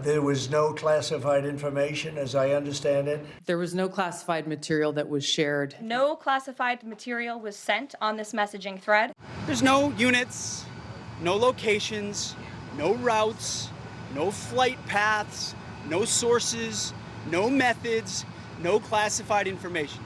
There was no classified information, as I understand it. There was no classified material that was shared. No classified material was sent on this messaging thread. There's no units, no locations, no routes, no flight paths, no sources, no methods, no classified information.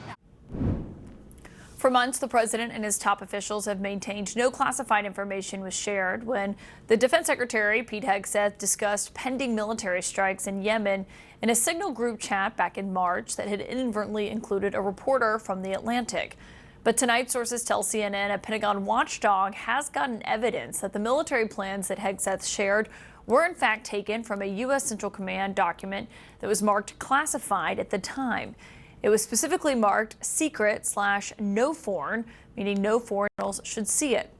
For months, the president and his top officials have maintained no classified information was shared when the defense secretary, Pete Hegseth, discussed pending military strikes in Yemen in a Signal group chat back in March that had inadvertently included a reporter from The Atlantic. But tonight, sources tell CNN a Pentagon watchdog has gotten evidence that the military plans that Hegseth shared were in fact taken from a U.S. Central Command document that was marked classified at the time. It was specifically marked secret/no foreign, meaning no foreigners should see it.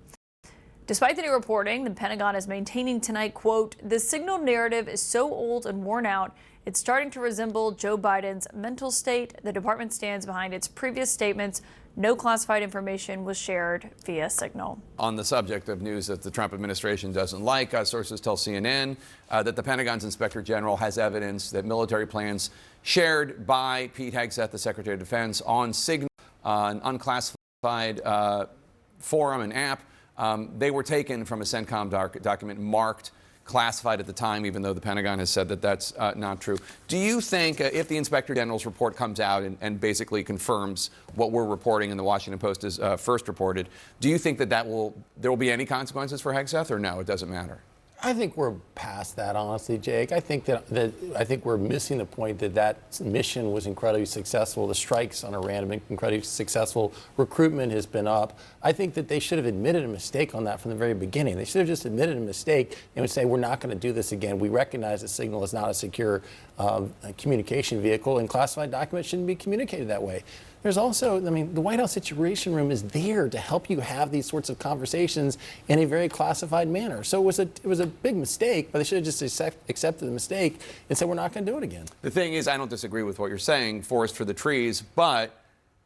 Despite the new reporting, the Pentagon is maintaining tonight, quote, "The Signal narrative is so old and worn out, it's starting to resemble Joe Biden's mental state. The department stands behind its previous statements. No classified information was shared via Signal." On the subject of news that the Trump administration doesn't like, sources tell CNN that the Pentagon's Inspector General has evidence that military plans shared by Pete Hegseth, the Secretary of Defense, on Signal, an unclassified forum and app, they were taken from a CENTCOM document marked classified at the time, even though the Pentagon has said that that's not true. Do you think if the Inspector General's report comes out and basically confirms what we're reporting and the Washington Post has first reported, do you think that there will be any consequences for Hegseth, or no, it doesn't matter? I think we're past that, honestly, Jake. I think we're missing the point that mission was incredibly successful. The strikes on Iran have been incredibly successful. Recruitment has been up. I think that they should have admitted a mistake on that from the very beginning. They should have just admitted a mistake and would say, we're not going to do this again. We recognize that Signal is not a secure communication vehicle, and classified documents shouldn't be communicated that way. There's also, the White House Situation Room is there to help you have these sorts of conversations in a very classified manner. So it was a big mistake, but they should have just accepted the mistake and said, we're not going to do it again. The thing is, I don't disagree with what you're saying, forest for the trees, but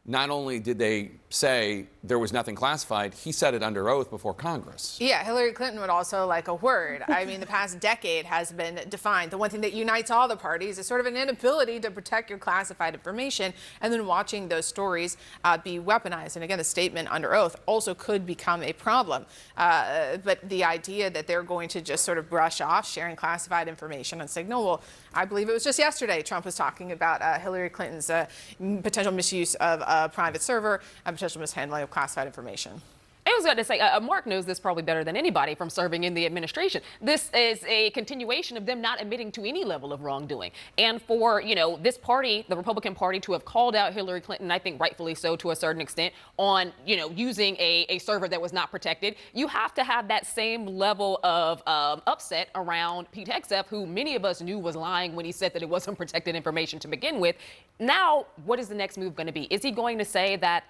not only did they say there was nothing classified, he said it under oath before Congress. Yeah, Hillary Clinton would also like a word. I mean, the past decade has been defined. The one thing that unites all the parties is sort of an inability to protect your classified information, and then watching those stories be weaponized. And again, the statement under oath also could become a problem. But the idea that they're going to just sort of brush off sharing classified information on Signal, well, I believe it was just yesterday Trump was talking about Hillary Clinton's potential misuse of a private server and potential mishandling of classified information. I was going to say, Mark knows this probably better than anybody from serving in the administration. This is a continuation of them not admitting to any level of wrongdoing. And for, this party, the Republican Party, to have called out Hillary Clinton, I think rightfully so to a certain extent, on, using a server that was not protected, you have to have that same level of upset around Pete Hegseth, who many of us knew was lying when he said that it wasn't protected information to begin with. Now, what is the next move going to be? Is he going to say that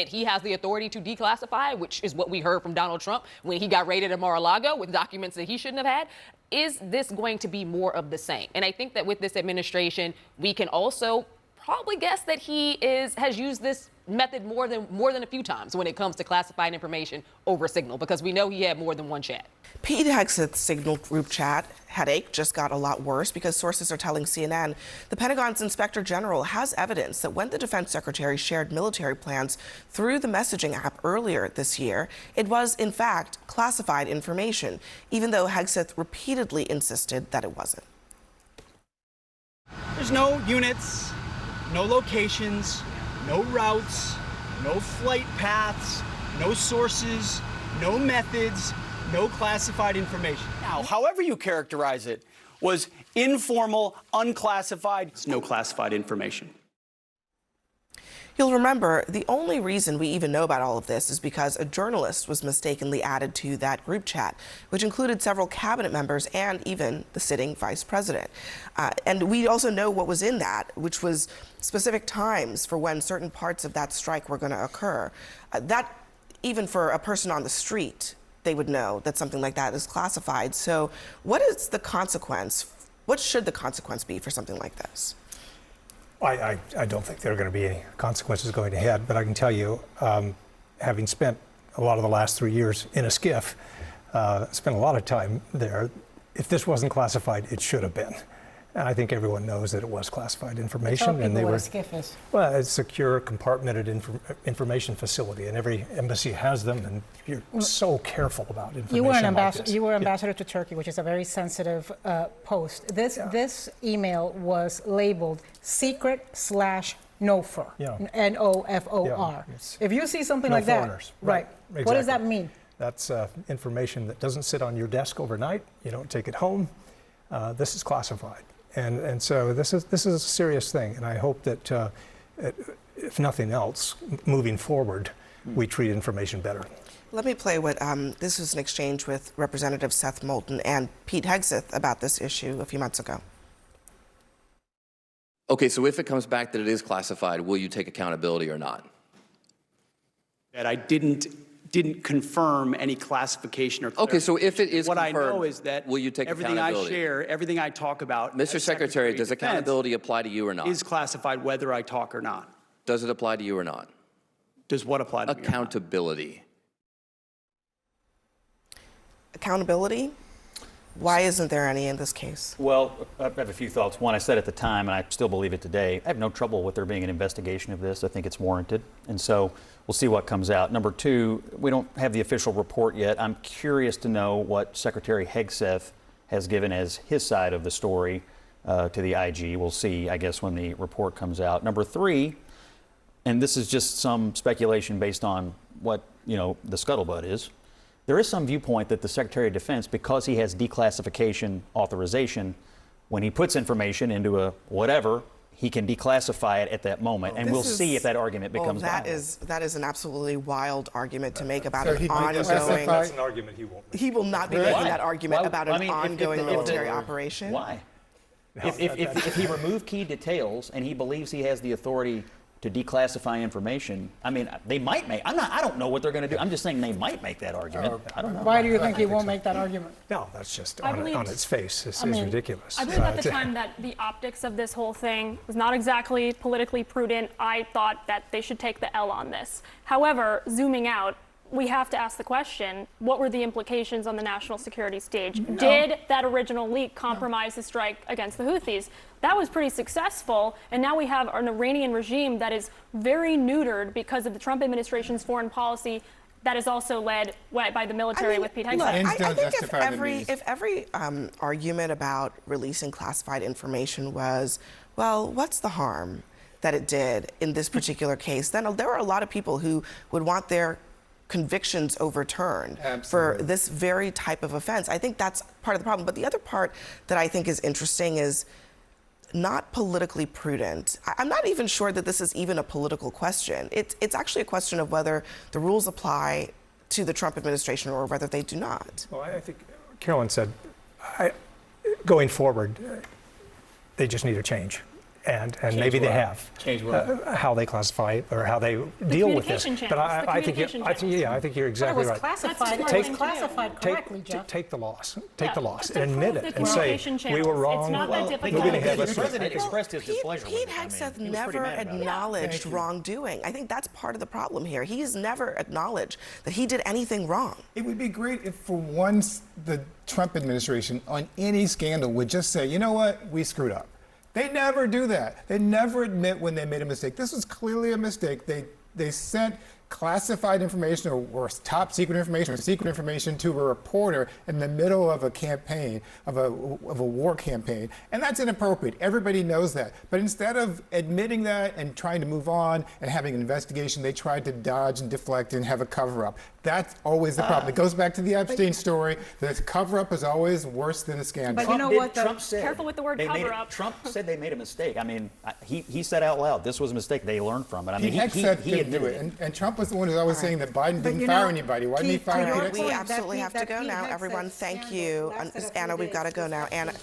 he has the authority to declassify, which is what we heard from Donald Trump when he got raided at Mar-a-Lago with documents that he shouldn't have had? Is this going to be more of the same? And I think that with this administration, we can also probably guess that he has used this method more than a few times when it comes to classified information over Signal, because we know he had more than one chat. Pete Hegseth's Signal group chat headache just got a lot worse because sources are telling CNN the Pentagon's Inspector General has evidence that when the Defense Secretary shared military plans through the messaging app earlier this year, it was, in fact, classified information, even though Hegseth repeatedly insisted that it wasn't. There's no units, no locations, no routes, no flight paths, no sources, no methods, no classified information. Now, however you characterize it, was informal, unclassified, no classified information. You'll remember, the only reason we even know about all of this is because a journalist was mistakenly added to that group chat, which included several cabinet members and even the sitting vice president. And we also know what was in that, which was specific times for when certain parts of that strike were going to occur. That, even for a person on the street, they would know that something like that is classified. So what is the consequence? What should the consequence be for something like this? I don't think there are going to be any consequences going ahead, but I can tell you, having spent a lot of the last 3 years in a SCIF, spent a lot of time there, if this wasn't classified, it should have been. And I think everyone knows that it was classified information. Tell And they people were, what a SCIF is. well, it's a secure, compartmented information facility, and every embassy has them, and you're so careful about information You were an like ambassador. this. You were Yeah. ambassador to Turkey, which is a very sensitive post. This email was labeled secret/NOFOR. Yeah. NOFOR. Yeah, it's If you see something no like that, foreigners. right? Right, What does that exactly. mean? That's information that doesn't sit on your desk overnight. You don't take it home. This is classified, and so this is a serious thing. And I hope that, if nothing else, moving forward, we treat information better. Let me play what this was an exchange with Representative Seth Moulton and Pete Hegseth about this issue a few months ago. Okay, so if it comes back that it is classified, will you take accountability or not? That I didn't confirm any classification or Okay, so if it is what confirmed, I know is that will you take everything I accountability? share, everything I talk about, Mr. as Secretary, does of Defense, accountability apply to you or not? is classified whether I talk or not. Does it apply to you or not? Does what apply to me or not? Accountability. Accountability? Why isn't there any in this case? Well, I have a few thoughts. One, I said at the time, and I still believe it today, I have no trouble with there being an investigation of this. I think it's warranted. And so we'll see what comes out. Number two, we don't have the official report yet. I'm curious to know what Secretary Hegseth has given as his side of the story to the IG. We'll see, I guess, when the report comes out. Number three, and this is just some speculation based on what, the scuttlebutt is, there is some viewpoint that the Secretary of Defense, because he has declassification authorization, when he puts information into a whatever, he can declassify it at that moment, and we'll see if that argument becomes viable. That is an absolutely wild argument to make about So an he ongoing. That's an argument he won't make. He will not be Why? making that argument Why? about I an mean, ongoing military operation. Why? If he removed key details and he believes he has the authority to declassify information, I mean, they might make. I don't know what they're going to do. I'm just saying they might make that argument. I don't know. Why do you think he won't make that argument? No, that's just I on believe- its face. It's I mean, ridiculous. I believe at the time that the optics of this whole thing was not exactly politically prudent. I thought that they should take the L on this. However, zooming out, we have to ask the question, what were the implications on the national security stage? No. Did that original leak compromise the strike against the Houthis? That was pretty successful, and now we have an Iranian regime that is very neutered because of the Trump administration's foreign policy that is also led by the military with Pete Hegseth. Look, I think if every argument about releasing classified information was, well, what's the harm that it did in this particular case, then there are a lot of people who would want their convictions overturned for this very type of offense. I think that's part of the problem. But the other part that I think is interesting is not politically prudent. I'm not even sure that this is even a political question. It's actually a question of whether the rules apply to the Trump administration or whether they do not. Well, I think Carolyn said, going forward, they just need to change. And maybe they have. Change what? How they classify or how they deal with this. communication But channels, I think you're exactly right. Classified correctly, Jeff. Take the loss. Take the loss Just to and admit prove it the and say communication we were channels. wrong. It's not that difficult. Moving ahead, The let's do it. president expressed his displeasure Pete with it. I mean, Hegseth he was never pretty mad about it. acknowledged wrongdoing. I think that's part of the problem here. He has never acknowledged that he did anything wrong. It would be great if for once the Trump administration on any scandal would just say, you know what, we screwed up. They never do that. They never admit when they made a mistake. This was clearly a mistake. They sent classified information or top secret information or secret information to a reporter in the middle of a campaign, of a war campaign. And that's inappropriate. Everybody knows that. But instead of admitting that and trying to move on and having an investigation, they tried to dodge and deflect and have a cover-up. That's always the problem. It goes back to the Epstein story. The cover-up is always worse than a scandal. But you know what? Trump said, Careful with the word cover-up. Trump said they made a mistake. I mean, he said out loud, this was a mistake. They learned from it. I mean, he admitted it. And Trump was the one who's always saying that Biden didn't fire anybody. Why didn't he fire Pete Hegseth? We absolutely have to go now. Everyone, thank you. Anna, we've got to go now. Anna.